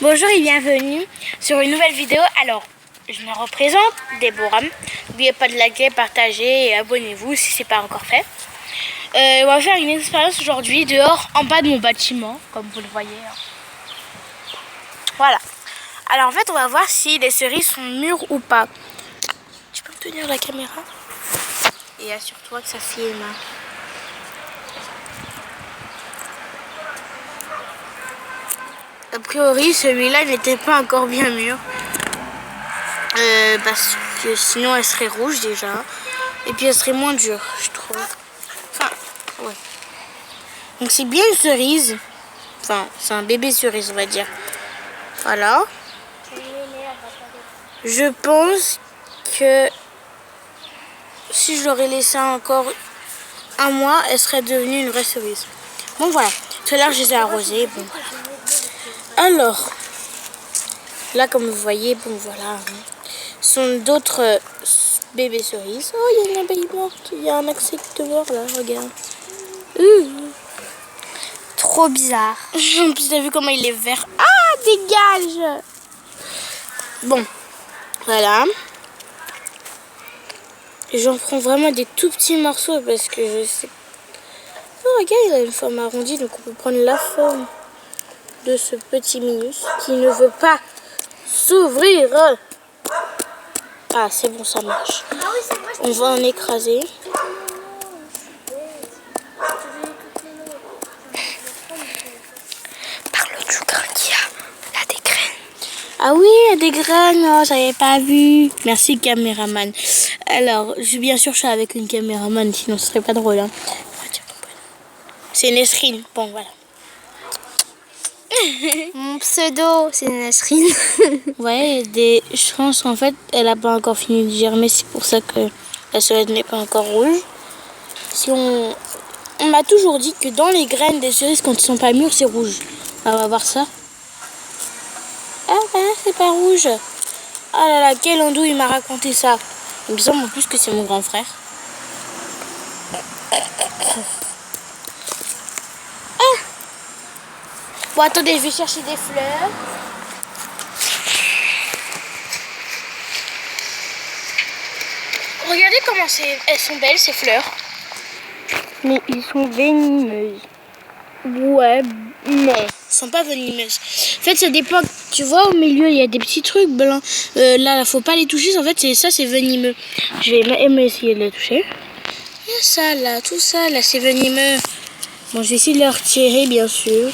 Bonjour et bienvenue sur une nouvelle vidéo. Alors, je me représente, Déborah. N'oubliez pas de liker, partager et abonnez-vous si ce n'est pas encore fait. On va faire une expérience aujourd'hui dehors en bas de mon bâtiment, comme vous le voyez. Voilà. Alors en fait, on va voir si les cerises sont mûres ou pas. Tu peux me tenir la caméra? Et assure-toi que ça filme. A priori, celui-là n'était pas encore bien mûr. Parce que sinon, elle serait rouge déjà. Et puis, elle serait moins dure, je trouve. Enfin, ouais. Donc, c'est bien une cerise. Enfin, c'est un bébé cerise, on va dire. Voilà. Je pense que si je l'aurais laissé encore un mois, elle serait devenue une vraie cerise. Bon, voilà. Tout à l'heure, je les ai arrosées. Bon, voilà. Alors, là, comme vous voyez, bon, voilà. Ce sont d'autres bébés cerises. Oh, il y a une abeille morte. Il y a un insecte mort, là, regarde. Trop bizarre. En plus, t'as vu comment il est vert. Ah, dégage! Bon, voilà. J'en prends vraiment des tout petits morceaux parce que je sais... Oh, regarde, il a une forme arrondie, donc on peut prendre la forme de ce petit minus qui ne veut pas s'ouvrir. Ah, c'est bon, ça marche. On va en écraser. Parle du grain qu'il y a. Il y a des graines. Ah oui, il y a des graines. Oh, j'avais pas vu. Merci, caméraman. Alors, bien sûr, je suis avec une caméraman, sinon ce serait pas drôle. Hein. C'est Nesrine. Bon, voilà. Mon pseudo, c'est Nasrine. Ouais, je pense qu'en fait, elle a pas encore fini de germer. C'est pour ça que la cerise n'est pas encore rouge. Si on m'a toujours dit que dans les graines des cerises, quand ils sont pas mûrs, c'est rouge. On va voir ça. Ah ben, c'est pas rouge. Ah là là, quel andouille il m'a raconté ça. Il me semble en plus que c'est mon grand frère. Ah! Bon, attendez, je vais chercher des fleurs. Regardez comment elles sont belles, ces fleurs. Mais ils sont venimeuses. Ouais, non, elles sont pas venimeuses. En fait, ça dépend. Tu vois, au milieu, il y a des petits trucs blancs. Là, faut pas les toucher. En fait, c'est venimeux. Je vais même essayer de les toucher. Il y a ça, là, tout ça, là, c'est venimeux. Bon, je vais essayer de les retirer, bien sûr.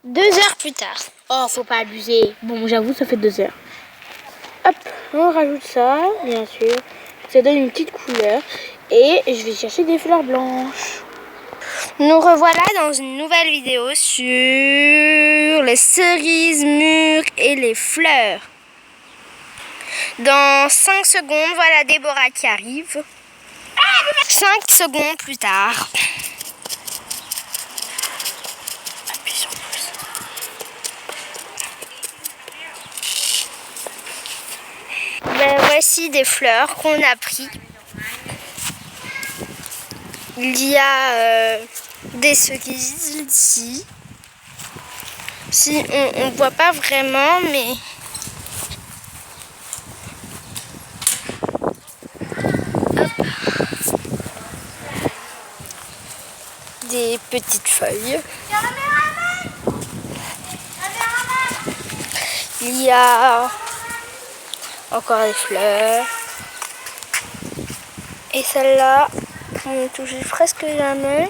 Deux heures plus tard. Oh, faut pas abuser. Bon, j'avoue, ça fait 2 heures. Hop, on rajoute ça, bien sûr. Ça donne une petite couleur. Et je vais chercher des fleurs blanches. Nous revoilà dans une nouvelle vidéo sur les cerises mûres et les fleurs. Dans 5 secondes, voilà Déborah qui arrive. 5 secondes plus tard. Appuie sur pause. Ben, voici des fleurs qu'on a pris. Il y a des cerises ici. Si on voit pas vraiment, mais hop. Des petites feuilles. Il y a encore des fleurs. Et celle-là, on ne touche presque jamais.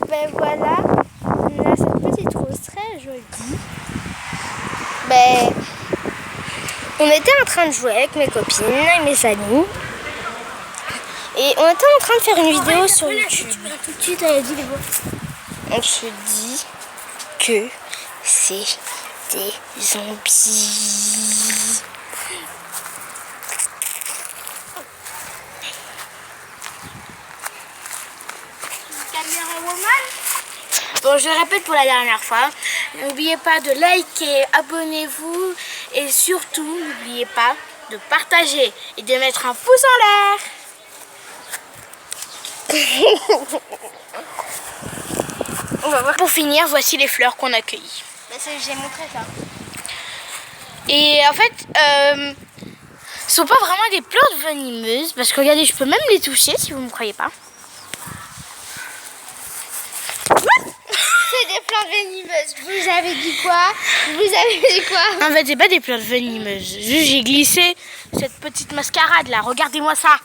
Ben voilà, on a cette petite rose très jolie. Ben, on était en train de jouer avec mes copines et mes amis. Et on était en train de faire une vidéo sur YouTube. Tout de suite, elle a dit les mots. On se dit que c'est des zombies. Bon, je répète pour la dernière fois. N'oubliez pas de liker, abonnez-vous et surtout n'oubliez pas de partager et de mettre un pouce en l'air. On va voir. Pour finir, voici les fleurs qu'on a cueillies. J'ai montré ça. Et en fait, ce sont pas vraiment des plantes venimeuses parce que regardez, je peux même les toucher si vous ne me croyez pas. C'est des plantes venimeuses. Vous avez dit quoi? En fait, c'est pas des plantes venimeuses. Juste, j'ai glissé cette petite mascarade là. Regardez-moi ça.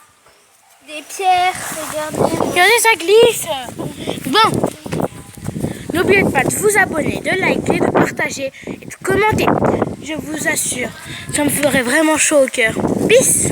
Des pierres, regardez. Regardez, ça glisse. Bon, n'oubliez pas de vous abonner, de liker, de partager et de commenter. Je vous assure, ça me ferait vraiment chaud au cœur. Peace.